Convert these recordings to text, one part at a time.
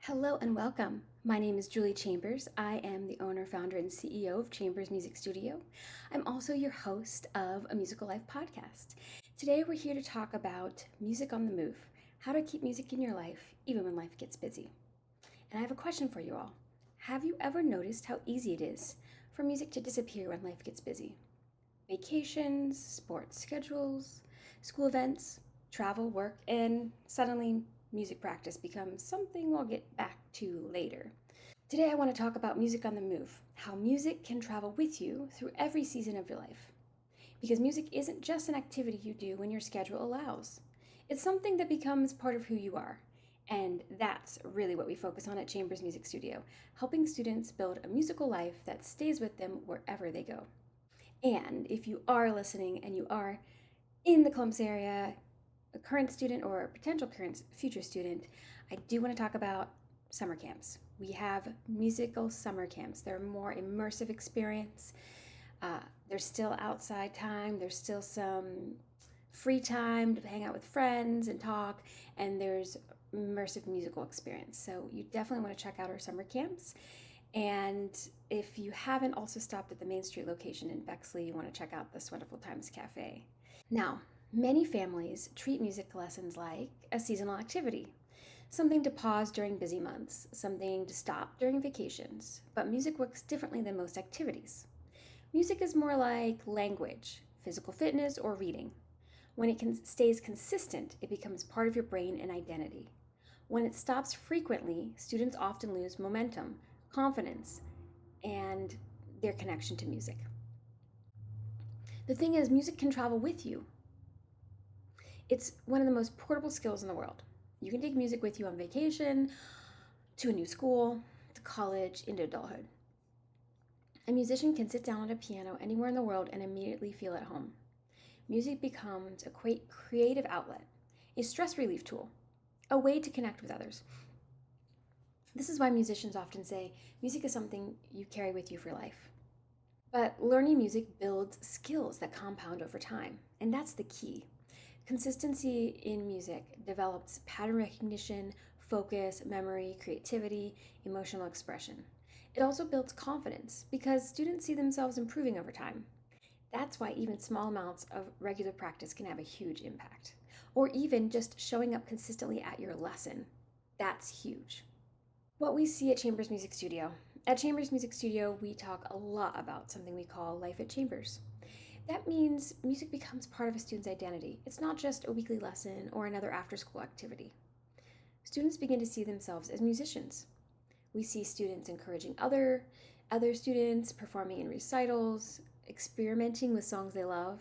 Hello and welcome. My name is Julie Chambers. I am the owner, founder, and CEO of Chambers Music Studio. I'm also your host of a Musical Life podcast. Today we're here to talk about music on the move, how to keep music in your life even when life gets busy. And I have a question for you all. Have you ever noticed how easy it is for music to disappear when life gets busy? Vacations, sports schedules, school events, travel, work, and suddenly music practice becomes something we'll get back to later. Today I want to talk about music on the move, how music can travel with you through every season of your life. Because music isn't just an activity you do when your schedule allows. It's something that becomes part of who you are. And that's really what we focus on at Chambers Music Studio, helping students build a musical life that stays with them wherever they go. And if you are listening and you are in the Columbus area, a current student or a potential current future student, I do want to talk about summer camps. We have musical summer camps. They're a more immersive experience. There's still outside time. There's still some free time to hang out with friends and talk, and there's immersive musical experience. So you definitely want to check out our summer camps. And if you haven't also stopped at the Main Street location in Bexley, you want to check out this Wonderful Times Cafe. Now, many families treat music lessons like a seasonal activity, something to pause during busy months, something to stop during vacations. But music works differently than most activities. Music is more like language, physical fitness, or reading. When it stays consistent, it becomes part of your brain and identity. When it stops frequently, students often lose momentum, confidence, and their connection to music. The thing is, music can travel with you. It's one of the most portable skills in the world. You can take music with you on vacation, to a new school, to college, into adulthood. A musician can sit down at a piano anywhere in the world and immediately feel at home. Music becomes a creative outlet, a stress relief tool, a way to connect with others. This is why musicians often say music is something you carry with you for life. But learning music builds skills that compound over time, and that's the key. Consistency in music develops pattern recognition, focus, memory, creativity, emotional expression. It also builds confidence because students see themselves improving over time. That's why even small amounts of regular practice can have a huge impact. Or even just showing up consistently at your lesson. That's huge. What we see at Chambers Music Studio. At Chambers Music Studio, we talk a lot about something we call life at Chambers. That means music becomes part of a student's identity. It's not just a weekly lesson or another after-school activity. Students begin to see themselves as musicians. We see students encouraging other students, performing in recitals, experimenting with songs they love,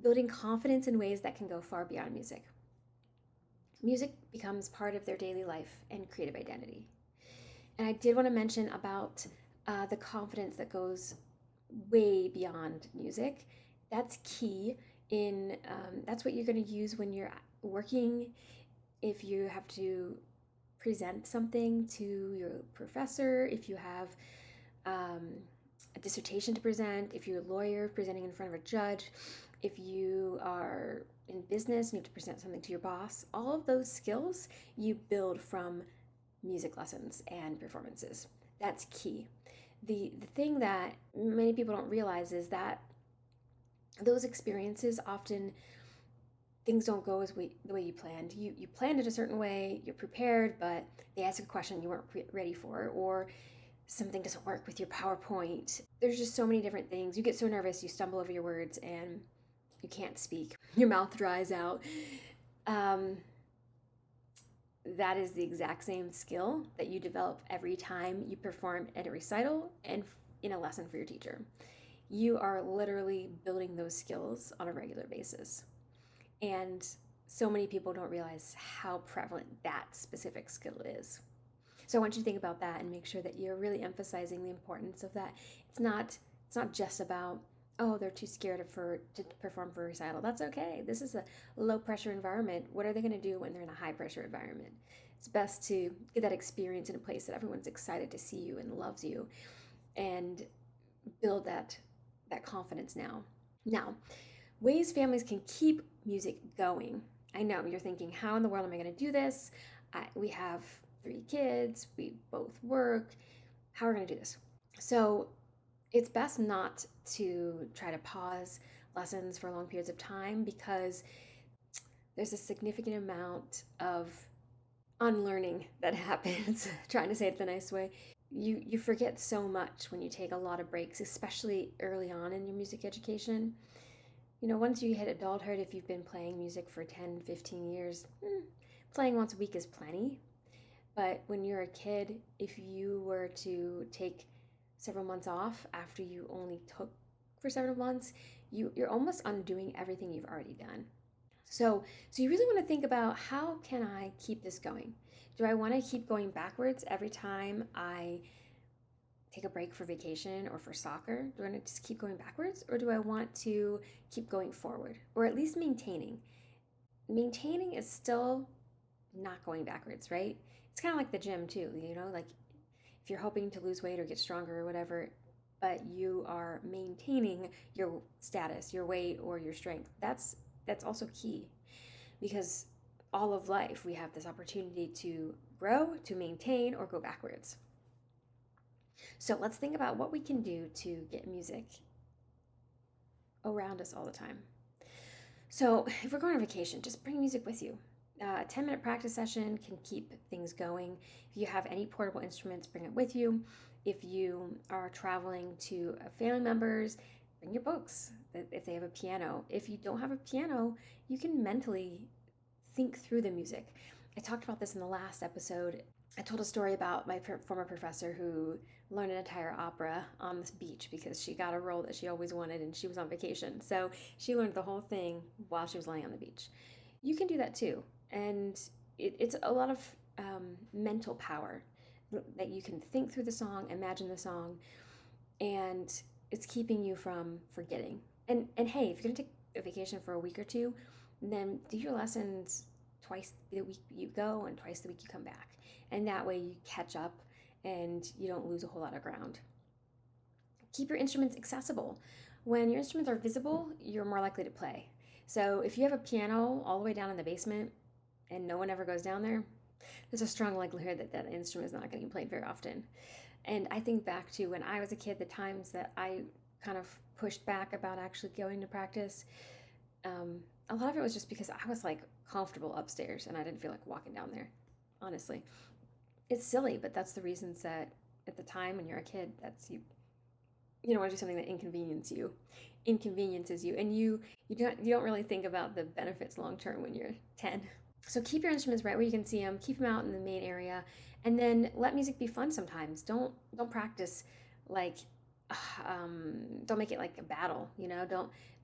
building confidence in ways that can go far beyond music. Music becomes part of their daily life and creative identity. And I did want to mention about the confidence that goes way beyond music. That's key that's what you're going to use when you're working. If you have to present something to your professor, if you have a dissertation to present, if you're a lawyer presenting in front of a judge, if you are in business and you have to present something to your boss, all of those skills you build from music lessons and performances. That's key. The thing that many people don't realize is that those experiences often things don't go the way you planned. You planned it a certain way, you're prepared, but they ask a question you weren't ready for, or something doesn't work with your PowerPoint. There's just so many different things. You get so nervous, you stumble over your words, and you can't speak. Your mouth dries out. That is the exact same skill that you develop every time you perform at a recital and in a lesson for your teacher. You are literally building those skills on a regular basis. And so many people don't realize how prevalent that specific skill is. So I want you to think about that and make sure that you're really emphasizing the importance of that. It's not just about, oh, they're too scared to perform for a recital. That's okay. This is a low pressure environment. What are they going to do when they're in a high pressure environment? It's best to get that experience in a place that everyone's excited to see you and loves you, and build that confidence now. Now, ways families can keep music going. I know you're thinking, how in the world am I going to do this? We have 3 kids, we both work. How are we going to do this? So it's best not to try to pause lessons for long periods of time because there's a significant amount of unlearning that happens. Trying to say it the nice way. You forget so much when you take a lot of breaks, especially early on in your music education. Once you hit adulthood, if you've been playing music for 10, 15 years, playing once a week is plenty. But when you're a kid, if you were to take several months off after you only took for several months, you're almost undoing everything you've already done. So you really want to think about, how can I keep this going? Do I want to keep going backwards every time I take a break for vacation or for soccer? Do I want to just keep going backwards, or do I want to keep going forward, or at least maintaining? Maintaining is still not going backwards, right? It's kind of like the gym too, like if you're hoping to lose weight or get stronger or whatever, but you are maintaining your status, your weight, or your strength. That's also key, because all of life we have this opportunity to grow, to maintain, or go backwards. So let's think about what we can do to get music around us all the time. So if we're going on vacation, just bring music with you. A 10-minute practice session can keep things going. If you have any portable instruments, bring it with you. If you are traveling to family members, bring your books if they have a piano. If you don't have a piano, you can mentally think through the music. I talked about this in the last episode. I told a story about my former professor who learned an entire opera on this beach because she got a role that she always wanted and she was on vacation. So she learned the whole thing while she was laying on the beach. You can do that too. And it's a lot of mental power that you can think through the song, imagine the song, and it's keeping you from forgetting. And hey, if you're going to take a vacation for a week or two, then do your lessons twice the week you go and twice the week you come back. And that way you catch up and you don't lose a whole lot of ground. Keep your instruments accessible. When your instruments are visible, you're more likely to play. So if you have a piano all the way down in the basement and no one ever goes down there, there's a strong likelihood that that instrument is not getting played very often. And I think back to when I was a kid, the times that I kind of pushed back about actually going to practice. A lot of it was just because I was like comfortable upstairs and I didn't feel like walking down there, honestly. It's silly, but that's the reasons that at the time when you're a kid, that's you don't want to do something that inconveniences you, and you don't really think about the benefits long term when you're 10. So keep your instruments right where you can see them, keep them out in the main area, and then let music be fun sometimes. Don't practice like don't make it like a battle,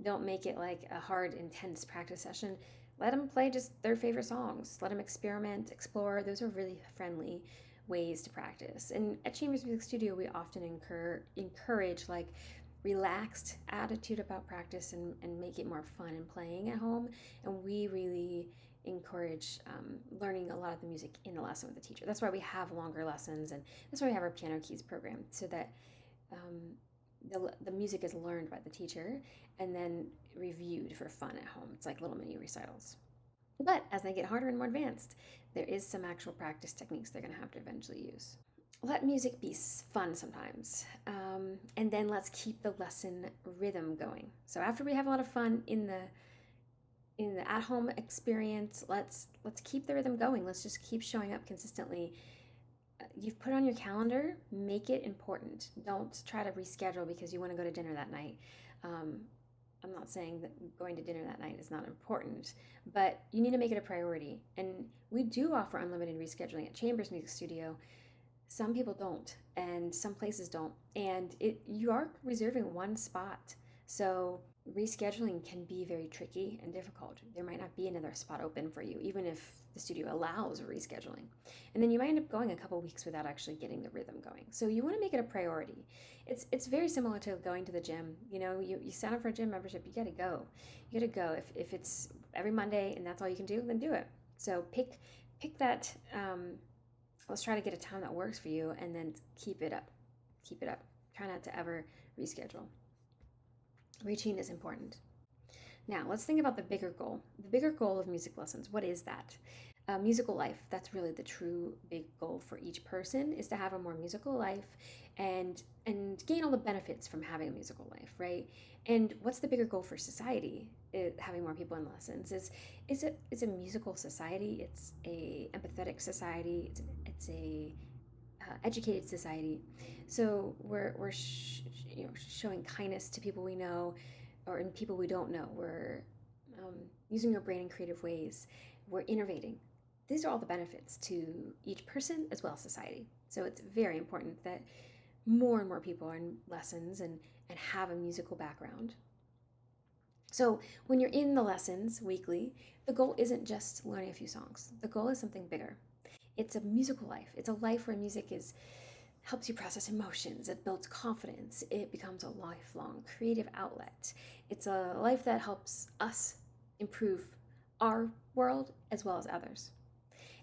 don't make it like a hard, intense practice session. Let them play just their favorite songs. Let them experiment, explore. Those are really friendly ways to practice. And at Chambers Music Studio, we often encourage like relaxed attitude about practice and make it more fun and playing at home. And we really encourage learning a lot of the music in the lesson with the teacher. That's why we have longer lessons, and that's why we have our piano keys program, so that the music is learned by the teacher and then reviewed for fun at home. It's like little mini recitals. But as they get harder and more advanced, there is some actual practice techniques they're going to have to eventually use. Let music be fun sometimes, and then let's keep the lesson rhythm going. So after we have a lot of fun in the at-home experience, let's keep the rhythm going. Let's just keep showing up consistently. You've put on your calendar, make it important. Don't try to reschedule because you want to go to dinner that night. I'm not saying that going to dinner that night is not important, but you need to make it a priority. And we do offer unlimited rescheduling at Chambers Music Studio. Some people don't, and some places don't. And you are reserving one spot. So rescheduling can be very tricky and difficult. There might not be another spot open for you, even if the studio allows rescheduling. And then you might end up going a couple weeks without actually getting the rhythm going. So you want to make it a priority. It's very similar to going to the gym. You sign up for a gym membership, you gotta go. You gotta go. If it's every Monday and that's all you can do, then do it. So pick that. Let's try to get a time that works for you, and then keep it up. Keep it up. Try not to ever reschedule. Routine is important. Now, let's think about the bigger goal. The bigger goal of music lessons, what is that? musical life. That's really the true big goal for each person, is to have a more musical life and gain all the benefits from having a musical life, right? And what's the bigger goal for society? Having more people in lessons is a musical society. It's a empathetic society. It's a educated society. So we're showing kindness to people we know, or in people we don't know. We're using our brain in creative ways. We're innovating. These are all the benefits to each person as well as society. So it's very important that more and more people are in lessons and have a musical background. So when you're in the lessons weekly, the goal isn't just learning a few songs. The goal is something bigger. It's a musical life. It's a life where music helps you process emotions. It builds confidence. It becomes a lifelong creative outlet. It's a life that helps us improve our world as well as others.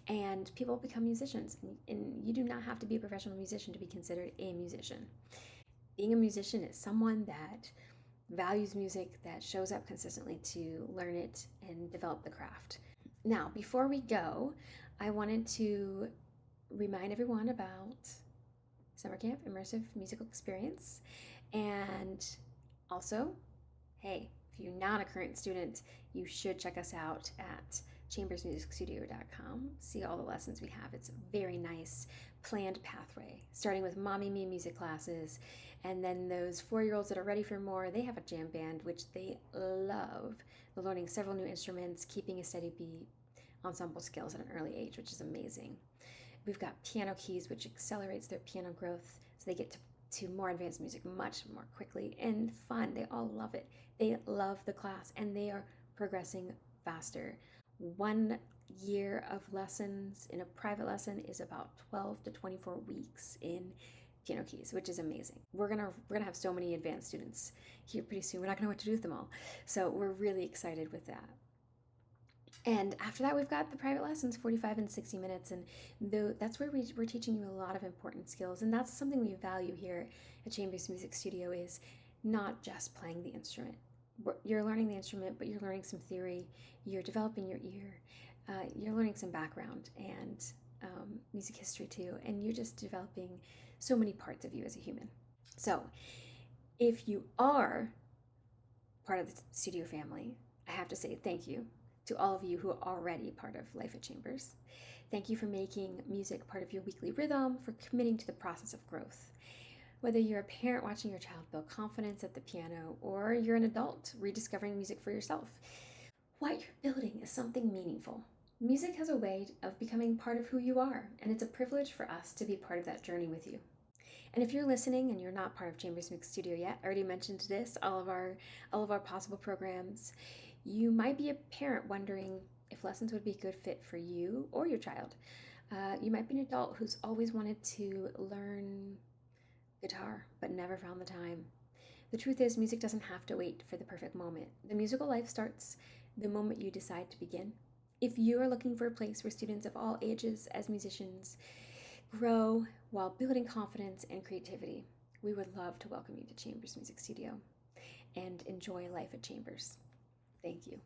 And people become musicians. And you do not have to be a professional musician to be considered a musician. Being a musician is someone that values music, that shows up consistently to learn it and develop the craft. Now, before we go, I wanted to remind everyone about Summer Camp Immersive Musical Experience. And also, hey, if you're not a current student, you should check us out at chambersmusicstudio.com. See all the lessons we have. It's a very nice planned pathway, starting with Mommy Me music classes, and then those 4-year-olds that are ready for more, they have a jam band, which they love. They're learning several new instruments, keeping a steady beat, ensemble skills at an early age, which is amazing. We've got piano keys, which accelerates their piano growth, so they get to more advanced music much more quickly and fun. They all love it. They love the class, and they are progressing faster. 1 year of lessons in a private lesson is about 12 to 24 weeks in piano keys, which is amazing. We're gonna have so many advanced students here pretty soon. We're not gonna know what to do with them all. So we're really excited with that. And after that, we've got the private lessons, 45 and 60 minutes. And that's where we're teaching you a lot of important skills. And that's something we value here at Chambers Music Studio, is not just playing the instrument. You're learning the instrument, but you're learning some theory. You're developing your ear. You're learning some background and music history too. And you're just developing so many parts of you as a human. So if you are part of the studio family, I have to say thank you to all of you who are already part of Life at Chambers. Thank you for making music part of your weekly rhythm, for committing to the process of growth. Whether you're a parent watching your child build confidence at the piano, or you're an adult rediscovering music for yourself, what you're building is something meaningful. Music has a way of becoming part of who you are, and it's a privilege for us to be part of that journey with you. And if you're listening and you're not part of Chambers Music Studio yet, I already mentioned this, all of our possible programs, you might be a parent wondering if lessons would be a good fit for you or your child. You might be an adult who's always wanted to learn guitar but never found the time. The truth is, music doesn't have to wait for the perfect moment. The musical life starts the moment you decide to begin. If you are looking for a place where students of all ages as musicians grow while building confidence and creativity, we would love to welcome you to Chambers Music Studio and enjoy life at Chambers. Thank you.